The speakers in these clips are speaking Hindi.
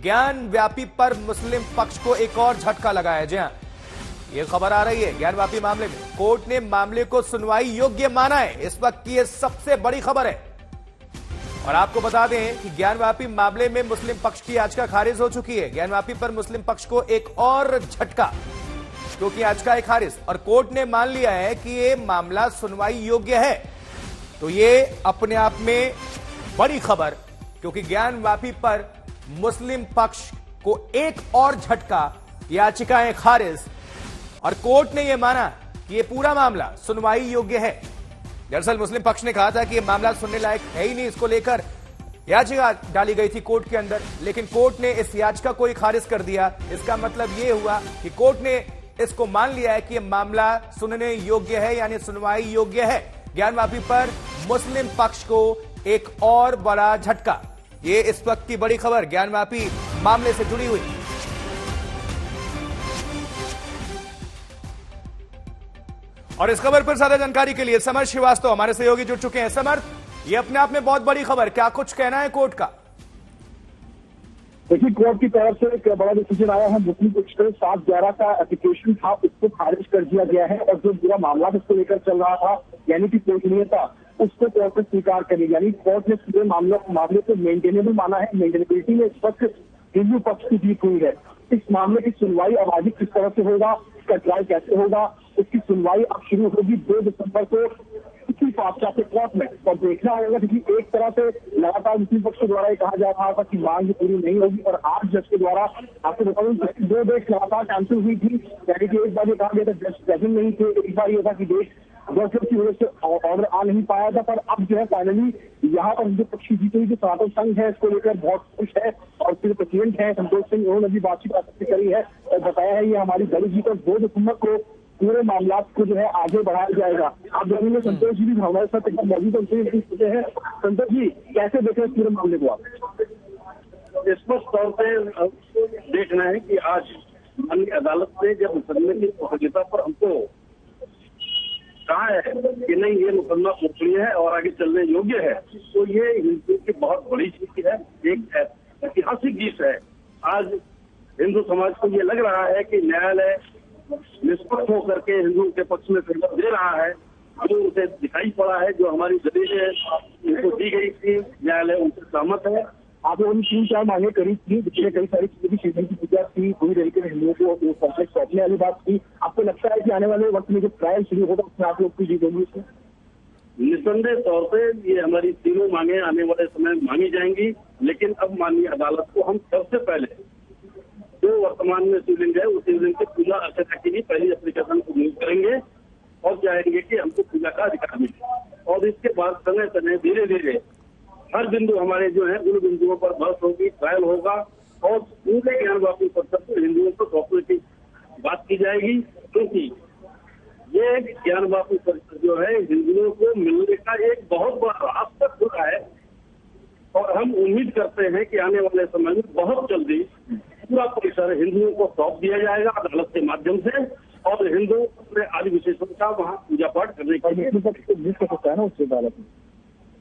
ज्ञान व्यापी पर मुस्लिम पक्ष को एक और झटका लगा है। जी हां, यह खबर आ रही है ज्ञान व्यापी मामले में कोर्ट ने मामले को सुनवाई योग्य माना है। इस वक्त की यह सबसे बड़ी खबर है। और आपको बता दें कि ज्ञान व्यापी मामले में मुस्लिम पक्ष की याचिका खारिज हो चुकी है। ज्ञान व्यापी पर मुस्लिम पक्ष को एक और झटका, क्योंकि याचिका है खारिज और कोर्ट ने मान लिया है कि यह मामला सुनवाई योग्य है। तो ये अपने आप में बड़ी खबर, क्योंकि ज्ञान व्यापी पर मुस्लिम पक्ष को एक और झटका, याचिकाएं खारिज और कोर्ट ने यह माना कि यह पूरा मामला सुनवाई योग्य है। दरअसल मुस्लिम पक्ष ने कहा था कि यह मामला सुनने लायक है ही नहीं, इसको लेकर याचिका डाली गई थी कोर्ट के अंदर, लेकिन कोर्ट ने इस याचिका को ही खारिज कर दिया। इसका मतलब यह हुआ कि कोर्ट ने इसको मान लिया है कि यह मामला सुनने योग्य है, यानी सुनवाई योग्य है। ज्ञान व्यापी पर मुस्लिम पक्ष को एक और बड़ा झटका, ये इस वक्त की बड़ी खबर ज्ञान व्यापी मामले से जुड़ी हुई। और इस खबर पर ज्यादा जानकारी के लिए समर श्रीवास्तव हमारे सहयोगी जुड़ चुके हैं। समर, ये अपने आप में बहुत बड़ी खबर, क्या कुछ कहना है कोर्ट का? देखिए, कोर्ट की तरफ से एक बड़ा डिसीजन आया है। मुस्लिम पक्ष का 7/11 का एप्लीकेशन था, उसको खारिज कर दिया गया है और जो पूरा मामला उसको लेकर चल रहा था, यानी कि गोपनीयता, उसको कोर्ट ने स्वीकार कर लिया। यानी कोर्ट ने पूरे मामले को मेंटेनेबल माना है। मेंटेनेबिलिटी में इस वक्त हिंदू पक्ष की जीत हुई है। इस मामले की सुनवाई अब आगे किस तरह से होगा, इसका ट्रायल कैसे होगा, इसकी सुनवाई अब शुरू होगी 2 दिसंबर को इसी पादशाह के कोर्ट में। और देखना होगा कि एक तरह से लगातार मुस्लिम पक्ष के द्वारा ये कहा जा रहा था कि मांग पूरी नहीं होगी, और आज जज के द्वारा आपको बताऊं 2 डेट लगातार कैंसिल हुई थी। यानी कि एक बार ये कहा गया था जज प्रेजेंट नहीं थे, एक बार ये था कि डेट वर्षों की वजह से ऑर्डर आ नहीं पाया था। पर अब जो है फाइनली यहाँ पर हिंदू पक्ष की जीत हुई। जो सनातन संघ है इसको लेकर बहुत खुश है और फिर प्रेसिडेंट है संतोष सिंह, उन्होंने भी बातचीत करी है और बताया है ये हमारी बड़ी जीत और 2 दिसंबर को पूरे मामला को जो है आगे बढ़ाया जाएगा। आप जानेंगे संतोष जी भी हमारे साथ एक मौजूद हैं। संतोष जी, कैसे देखें इस पूरे मामले को आप? स्पष्ट तौर पे देखना है कि आज माननीय अदालत ने जब मुकदमे की उपयोगिता पर हमको कहा है कि नहीं ये मुकदमा गोपनीय है और आगे चलने योग्य है, तो ये हिंदू की बहुत बड़ी जीत है, एक ऐतिहासिक जीत है। आज हिंदू समाज को ये लग रहा है कि न्यायालय निष्पक्ष होकर के हिंदुओं के पक्ष में फैसला दे रहा है। जो उसे दिखाई पड़ा है, जो हमारी दलीलें उनको दी गई थी, न्यायालय उनसे सहमत है। आप लोगों ने 3-4 मांगे करी थी, जिसमें कई सारी चीजें भी शिवलिंग की पूजा थी, पूरी तरीके से हिंदुओं को कॉम्प्लेक्स सौंपने वाली बात थी। आपको लगता है कि आने वाले वक्त में जो ट्रायल शुरू होगा उसमें आप लोग की जीत होगी उसमें? निस्संदेह तौर पे ये हमारी तीनों मांगे आने वाले समय में मांगी जाएंगी, लेकिन अब माननीय अदालत को हम सबसे पहले जो वर्तमान में शिवलिंग है उस शिवलिंग की पूजा अर्चना के लिए पहली एप्लीकेशन को मूव करेंगे और चाहेंगे कि हमको पूजा का अधिकार मिले। और इसके बाद समय समय धीरे धीरे हर बिंदु हमारे जो है उन बिंदुओं पर बहस होगी, ट्रायल होगा और पूरे ज्ञान व्यापी परिषद को हिंदुओं को सौंपने की बात की जाएगी, क्योंकि ये ज्ञान व्यापी परिषद जो है हिंदुओं को मिलने का एक बहुत बड़ा रास्ता खुला है। और हम उम्मीद करते हैं कि आने वाले समय में बहुत जल्दी पूरा परिसर हिंदुओं को सौंप दिया जाएगा अदालत के माध्यम से और हिंदू अपने आदि विशेषों का वहाँ पूजा पाठ करने के लिए जीत कर सकता है ना उससे अदालत में।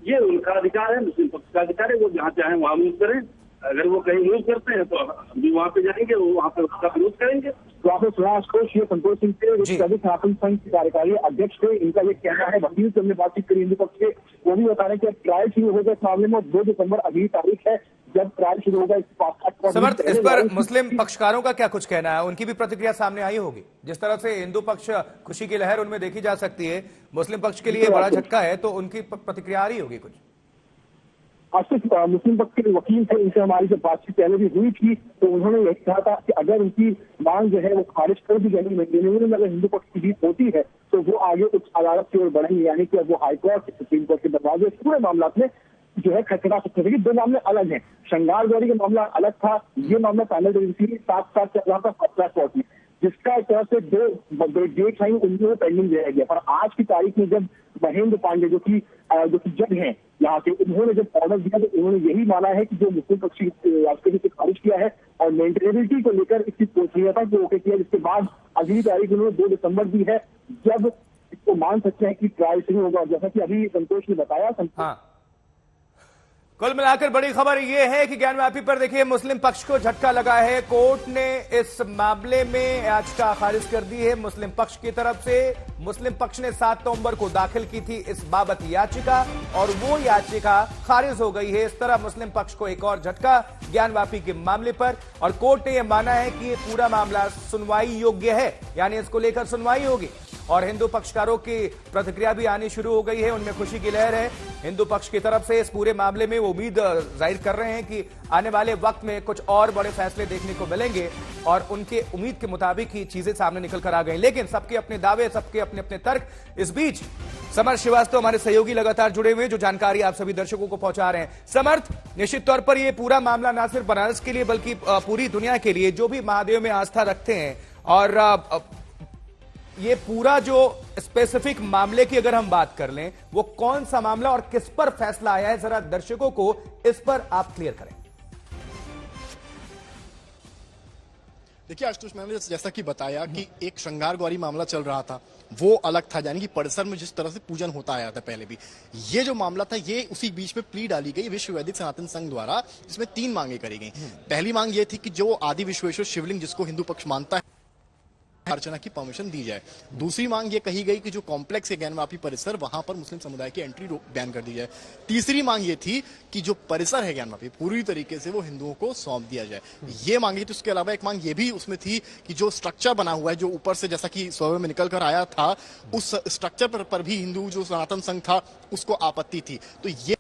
ये उनका अधिकार है, मुस्लिम पक्ष का अधिकार है, वो जहाँ चाहे वहाँ मूव करें। अगर वो कहीं मूव करते हैं तो हम भी वहाँ पे जाएंगे, वो वहाँ पे उसका विरोध करेंगे। तो आपने सुना उसको श्री संतोष सिंह थे, सनातन संघ के कार्यकारी अध्यक्ष थे। इनका ये कहना है, वकील से हमने बातचीत करी हिंदू पक्ष के, वो भी बता रहे हैं कि अब ट्रायल शुरू होगा इस मामले में। 2 दिसंबर अगली तारीख है जब ट्रायल शुरू होगा। समर्थ, इस पर मुस्लिम पक्षकारों का क्या कुछ कहना है? उनकी भी प्रतिक्रिया सामने आई होगी। जिस तरह से हिंदू पक्ष खुशी की लहर उनमें देखी जा सकती है, मुस्लिम पक्ष के लिए बड़ा झटका है, तो उनकी प्रतिक्रिया आ रही होगी कुछ। मुस्लिम पक्ष के वकील थे, इनसे हमारी जब बातचीत पहले भी हुई थी तो उन्होंने यही कहा था कि अगर उनकी मांग जो है वो खारिज कर दी जाएगी, अगर हिंदू पक्ष की जीत होती है तो वो आगे उच्च अदालत की ओर बढ़ेंगे, यानी कि अब वो हाईकोर्ट सुप्रीम कोर्ट के दरवाजे पूरे मामला में जो है खटखटा सकते थे। 2 मामले अलग हैं। श्रृंगारगौरी का मामला अलग था, ये मामला साइमल्टेनियसली साथ चल रहा था फर्स्ट क्लास कोर्ट में, जिसका एक तरह से 2 डेट लाइन उनको पेंडिंग दिया गया। पर आज की तारीख में जब महेंद्र पांडे जो कि जज हैं यहाँ के, उन्होंने जब ऑर्डर दिया तो उन्होंने यही माना है कि जो मुस्लिम पक्ष याचिका से खारिज किया है और मेंटेनेबिलिटी को लेकर इसकी गोपनीयता को ओके किया, जिसके बाद अगली तारीख उन्होंने 2 दिसंबर दी है जब इसको मान सकते हैं कि ट्रायल शुरू होगा। जैसा कि अभी संतोष ने बताया, कुल मिलाकर बड़ी खबर यह है कि ज्ञानवापी पर देखिए मुस्लिम पक्ष को झटका लगा है। कोर्ट ने इस मामले में याचिका खारिज कर दी है मुस्लिम पक्ष की तरफ से। मुस्लिम पक्ष ने 7 नवंबर को दाखिल की थी इस बाबत याचिका और वो याचिका खारिज हो गई है। इस तरह मुस्लिम पक्ष को एक और झटका ज्ञानवापी के मामले पर, और कोर्ट ने यह माना है कि ये पूरा मामला सुनवाई योग्य है, यानी इसको लेकर सुनवाई होगी। और हिंदू पक्षकारों की प्रतिक्रिया भी आनी शुरू हो गई है, उनमें खुशी की लहर है। हिंदू पक्ष की तरफ से इस पूरे मामले में वो उम्मीद जाहिर कर रहे हैं कि आने वाले वक्त में कुछ और बड़े फैसले देखने को मिलेंगे, और उनके उम्मीद के मुताबिक ही चीजें सामने निकल कर आ गई। लेकिन सबके अपने दावे, सबके अपने अपने तर्क। इस बीच समर्थ श्रीवास्तव हमारे सहयोगी लगातार जुड़े हुए, जो जानकारी आप सभी दर्शकों को पहुंचा रहे हैं। समर्थ, निश्चित तौर पर यह पूरा मामला ना सिर्फ बनारस के लिए बल्कि पूरी दुनिया के लिए, जो भी महादेव में आस्था रखते हैं, और ये पूरा जो स्पेसिफिक मामले की अगर हम बात कर लें, वो कौन सा मामला और किस पर फैसला आया है, जरा दर्शकों को इस पर आप क्लियर करें। देखिए आशुतोष, मैंने जैसा कि बताया कि एक श्रृंगार गौरी मामला चल रहा था, वो अलग था, यानी कि परिसर में जिस तरह से पूजन होता आया था पहले भी। ये जो मामला था, ये उसी बीच में प्ली डाली गई विश्व वैदिक सनातन संघ द्वारा, जिसमें 3 मांगे करी गई। पहली मांग ये थी कि जो आदि विश्वेश्वर शिवलिंग जिसको हिंदू पक्ष मानता है, अर्चना की परमिशन दी जाए। दूसरी मांग ये कही गई कि जो कॉम्प्लेक्स है ज्ञानवापी परिसर, वहां पर मुस्लिम समुदाय की एंट्री बैन कर दी जाए। तीसरी मांग ये थी कि जो परिसर है ज्ञानवापी, पूरी तरीके से वो हिंदुओं को सौंप दिया जाए। ये मांगी थी। उसके अलावा एक मांग ये भी उसमें थी कि जो स्ट्रक्चर बना हुआ है, जो ऊपर से जैसा कि सर्वे में निकल कर आया था, उस स्ट्रक्चर पर भी हिंदू जो सनातन संघ था उसको आपत्ति थी। तो ये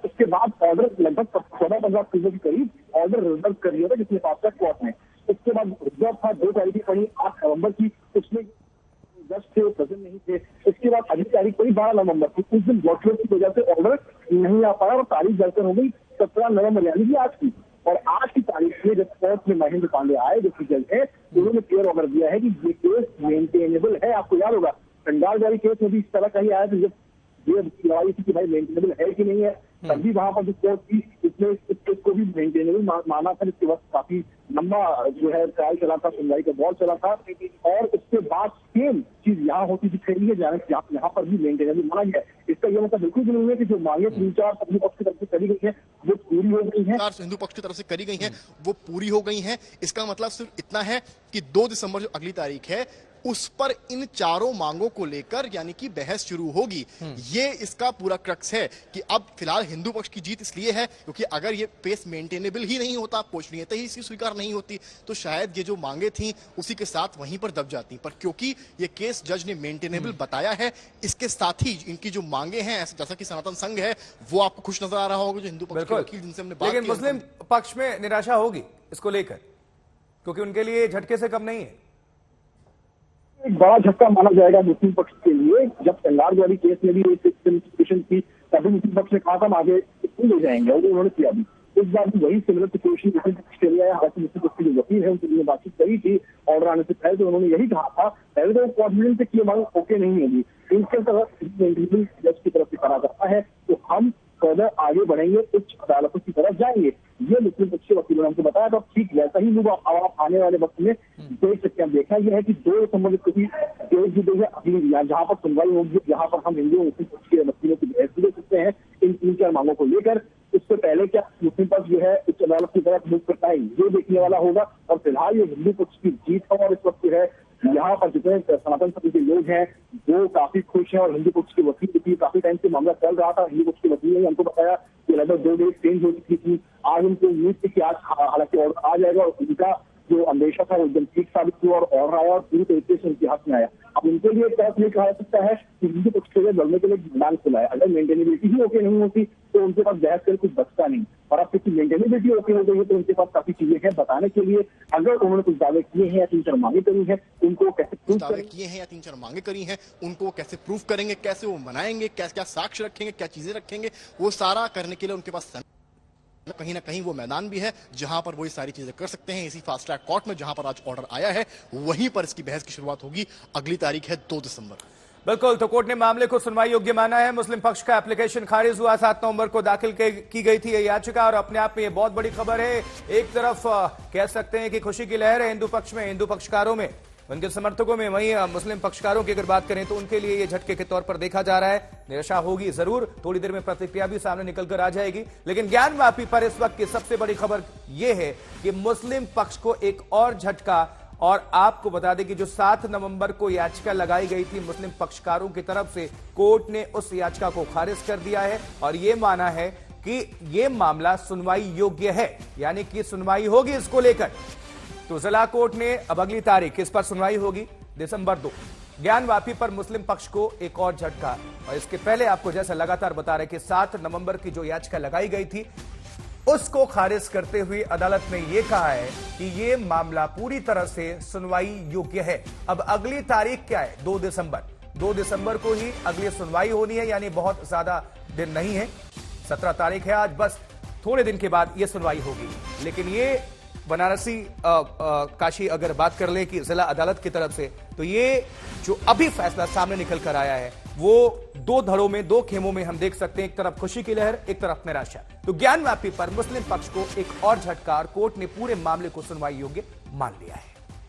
उसके बाद ऑर्डर लगभग 14-15 चीजों के करीब ऑर्डर रिजर्व कर दिया था, जिसमें फास्ट ट्रैक कोर्ट ने। उसके बाद रिजर्व था 2 तारीख पड़ी 8 नवंबर की, उसमें जज थे वो प्रेजेंट नहीं थे। उसके बाद अगली तारीख पड़ी 12 नवंबर की। उस दिन ब्लॉकलोड की वजह से ऑर्डर नहीं आ पाया और तारीख जलकर हो गई 17 नवंबर, यानी कि आज की। और आज की तारीख में जब कोर्ट में महेंद्र पांडे आए, जो कि जज है, उन्होंने क्लियर ऑर्डर दिया है कि ये केस मेंटेनेबल है। आपको याद होगा श्रृंगार गौरी केस में भी इस तरह का ही आया था, जब ये लड़ाई थी कि भाई मेंटेनेबल है कि नहीं है, तभी वहां पर जो कोर्ट थी इसने इस केस को भी मेंटेनेबल माना था। इसके बाद काफी लंबा जो है ट्रायल चला था, सुनवाई का दौर चला था, और उसके बाद सेम चीज यहाँ होती दिख रही है, यहाँ पर भी मेंटेनेबल माना गया। इसका यह मतलब बिल्कुल भी नहीं है कि जो मांगे 3-4 हिंदू पक्ष की तरफ से करी गई है वो पूरी हो गई है। हिंदू पक्ष की तरफ से करी गई है वो पूरी हो गई है। इसका मतलब सिर्फ इतना है कि 2 दिसंबर जो अगली तारीख है, उस पर इन चारों मांगों को लेकर यानी कि बहस शुरू होगी। ये इसका पूरा क्रक्स है कि अब फिलहाल हिंदू पक्ष की जीत इसलिए है क्योंकि अगर ये पेस मेंटेनेबल ही नहीं होता, पोषणीयता ही इसकी स्वीकार नहीं होती, तो शायद ये जो मांगे थी उसी के साथ वहीं पर दब जाती। पर क्योंकि ये केस जज ने मेंटेनेबल बताया है, इसके साथ ही इनकी जो मांगे हैं, जैसा कि सनातन संघ है, वो आपको खुश नजर आ रहा होगा, जो हिंदू पक्ष के वकील जिनसे हमने बात की। लेकिन मुस्लिम पक्ष में निराशा होगी इसको लेकर, क्योंकि उनके लिए झटके से कम नहीं है। एक बड़ा झटका माना जाएगा मुस्लिम पक्ष के लिए। जब श्रृंगार गौरी केस में भी सिचुएशन थी, तभी मुस्लिम पक्ष ने कहा था हम आगे ले जाएंगे, और उन्होंने किया भी। इस बार भी वही सिमिलर सिचुएशन मुस्लिम पक्ष के लिए है। हालांकि मुस्लिम पक्ष के जो वकील है उनसे मैंने बातचीत करी थी ऑर्डर आने से पहले, तो उन्होंने यही कहा था, पहले तो कॉन्फिडेंस से कि मांग ओके नहीं होगी, इनके तरफ जज की तरफ से करा जाता है, तो हम फर्दर आगे बढ़ेंगे, उच्च अदालतों की तरफ जाएंगे। ये मुस्लिम पक्ष के वकीलों ने हमको बताया था। ठीक वैसा ही लोग आप आने वाले वक्त में देख सकते हैं। देखना यह है कि 2 दिसंबर को भी केस भी देंगे अगली, जहां पर सुनवाई होगी, जहां पर हम हिंदू मुस्लिम पक्ष के वकीलों की बहस भी दे सकते हैं इन 3-4 मांगों को लेकर। उससे पहले क्या मुस्लिम पक्ष जो है उच्च अदालत की तरफ मूव करता है, ये देखने वाला होगा। और फिलहाल ये हिंदू पक्ष की जीत है, और इस वक्त जो है यहाँ पर जितने सनातन संघ के लोग हैं वो काफी खुश हैं। और हिंदू पक्ष के वकील की काफी टाइम से मामला चल रहा था, हिंदू पक्ष के वकील ने हमको बताया कि लगभग 2 डेज चेंज हो चुकी थी। आज उनको उम्मीद थी कि आज हालांकि ऑर्डर आ जाएगा, और उनका जो अंदेशा था वो एकदम ठीक साबित हुआ, और ऑर्डर आया और पूरी तरीके से उनके हाथ में आया। अब उनके लिए तरफ ये कहा जा सकता है कि हिंदू पक्ष के लिए लड़ने के लिए मैदान खुला है। अगर मेंटेनेबिलिटी ही ओके नहीं होती तो उनके पास बहस कर कुछ बचता नहीं, और अब क्योंकि मेंटेनेबिलिटी ओके हो गई है तो उनके पास काफी चीजें हैं बताने के लिए। अगर उन्होंने कुछ दावे किए हैं या 3-4 मांगे करी है, उनको कैसे प्रूव दावे किए हैं या 3-4 मांगे करी हैं, उनको कैसे प्रूफ करेंगे, कैसे वो मनाएंगे, क्या साक्ष्य रखेंगे, क्या चीजें रखेंगे, वो सारा करने के लिए उनके पास कहीं ना कहीं वो मैदान भी है जहां पर वो ये सारी चीजें कर सकते हैं। इसी फास्ट ट्रैक कोर्ट में जहां पर आज ऑर्डर आया है, वहीं पर इसकी बहस की शुरुआत होगी। अगली तारीख है 2 दिसंबर। बिल्कुल, तो कोर्ट ने मामले को सुनवाई योग्य माना है। मुस्लिम पक्ष का एप्लीकेशन खारिज हुआ, 7 नवंबर को दाखिल की गई थी यह याचिका, और अपने आप में यह बहुत बड़ी खबर है। एक तरफ कह सकते हैं कि खुशी की लहर है हिंदू पक्ष में, हिंदू पक्षकारों में, उनके समर्थकों में, वहीं मुस्लिम पक्षकारों की अगर बात करें तो उनके लिए ये झटके के तौर पर देखा जा रहा है। निराशा होगी जरूर, थोड़ी देर में प्रतिक्रिया भी सामने निकलकर आ जाएगी। लेकिन ज्ञानवापी पर इस वक्त की सबसे बड़ी खबर यह है कि मुस्लिम पक्ष को एक और झटका। और आपको बता दें कि जो 7 नवंबर को याचिका लगाई गई थी मुस्लिम पक्षकारों की तरफ से, कोर्ट ने उस याचिका को खारिज कर दिया है और यह माना है कि यह मामला सुनवाई योग्य है, यानी कि सुनवाई होगी इसको लेकर। तो जिला कोर्ट ने अब अगली तारीख इस पर सुनवाई होगी दिसंबर 2। ज्ञानवापी पर मुस्लिम पक्ष को एक और झटका। और इसके पहले आपको जैसा लगातार बता रहे कि 7 नवंबर की जो याचिका लगाई गई थी उसको खारिज करते हुए अदालत ने यह कहा है कि यह मामला पूरी तरह से सुनवाई योग्य है। अब अगली तारीख क्या है? 2 दिसंबर। 2 दिसंबर को ही अगली सुनवाई होनी है, यानी बहुत ज्यादा दिन नहीं है। 17 तारीख है आज, बस थोड़े दिन के बाद यह सुनवाई होगी। लेकिन ये बनारसी काशी अगर बात कर ले कि जिला अदालत की तरफ से, तो ये जो अभी फैसला सामने निकल कर आया है वो 2 धड़ों में, 2 खेमों में हम देख सकते हैं। एक तरफ खुशी की लहर, एक तरफ निराशा। तो ज्ञानवापी पर मुस्लिम पक्ष को एक और झटका और कोर्ट ने पूरे मामले को सुनवाई योग्य मान लिया है।